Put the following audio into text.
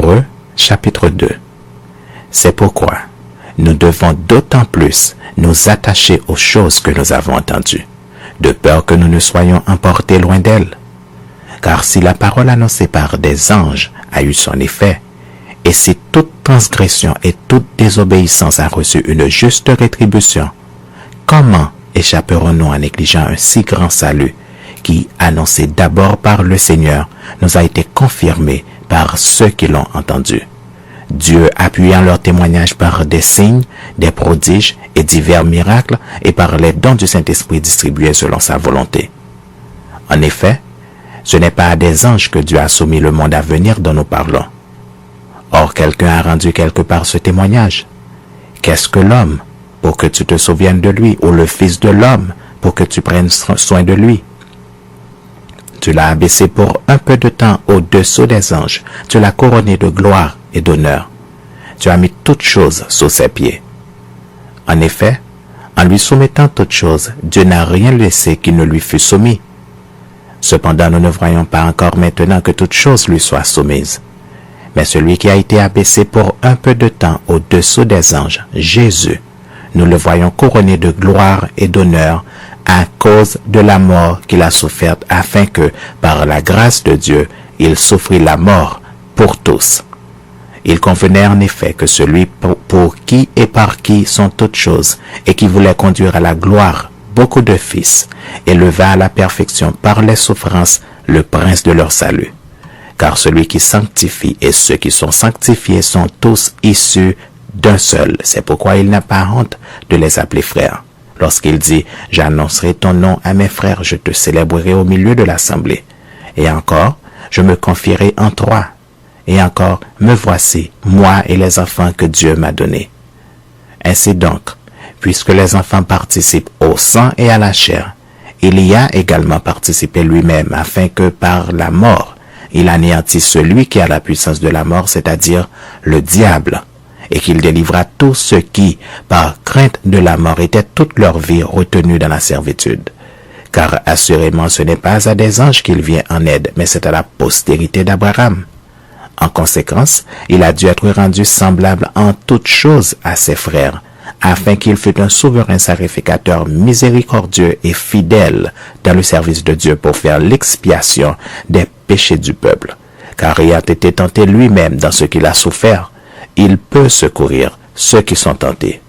Hébreux, chapitre 2. C'est pourquoi nous devons d'autant plus nous attacher aux choses que nous avons entendues, de peur que nous ne soyons emportés loin d'elles. Car si la parole annoncée par des anges a eu son effet, et si toute transgression et toute désobéissance a reçu une juste rétribution, comment échapperons-nous en négligeant un si grand salut qui, annoncé d'abord par le Seigneur, nous a été confirmé par ceux qui l'ont entendu? Dieu appuyant leur témoignage par des signes, des prodiges et divers miracles et par les dons du Saint-Esprit distribués selon sa volonté. En effet, ce n'est pas à des anges que Dieu a soumis le monde à venir dont nous parlons. Or, quelqu'un a rendu quelque part ce témoignage. Qu'est-ce que l'homme pour que tu te souviennes de lui, ou le Fils de l'homme pour que tu prennes soin de lui? Tu l'as abaissé pour un peu de temps au-dessous des anges. Tu l'as couronné de gloire et d'honneur. Tu as mis toutes choses sous ses pieds. En effet, en lui soumettant toutes choses, Dieu n'a rien laissé qui ne lui fût soumis. Cependant, nous ne voyons pas encore maintenant que toutes choses lui soient soumises. Mais celui qui a été abaissé pour un peu de temps au-dessous des anges, Jésus, nous le voyons couronné de gloire et d'honneur à cause de la mort qu'il a soufferte, afin que, par la grâce de Dieu, il souffrit la mort pour tous. Il convenait en effet que celui pour qui et par qui sont toutes choses, et qui voulait conduire à la gloire beaucoup de fils, éleva à la perfection par les souffrances le prince de leur salut. Car celui qui sanctifie et ceux qui sont sanctifiés sont tous issus d'un seul. C'est pourquoi il n'a pas honte de les appeler frères. Lorsqu'il dit « J'annoncerai ton nom à mes frères, je te célébrerai au milieu de l'assemblée. » Et encore, je me confierai en toi. Et encore, me voici, moi et les enfants que Dieu m'a donnés. Ainsi donc, puisque les enfants participent au sang et à la chair, il y a également participé lui-même, afin que par la mort, il anéantisse celui qui a la puissance de la mort, c'est-à-dire le diable, et qu'il délivra tous ceux qui, par crainte de la mort, étaient toute leur vie retenus dans la servitude. Car assurément, ce n'est pas à des anges qu'il vient en aide, mais c'est à la postérité d'Abraham. En conséquence, il a dû être rendu semblable en toutes choses à ses frères, afin qu'il fût un souverain sacrificateur miséricordieux et fidèle dans le service de Dieu pour faire l'expiation des péchés du peuple. Car ayant été tenté lui-même dans ce qu'il a souffert, il peut secourir ceux qui sont tentés.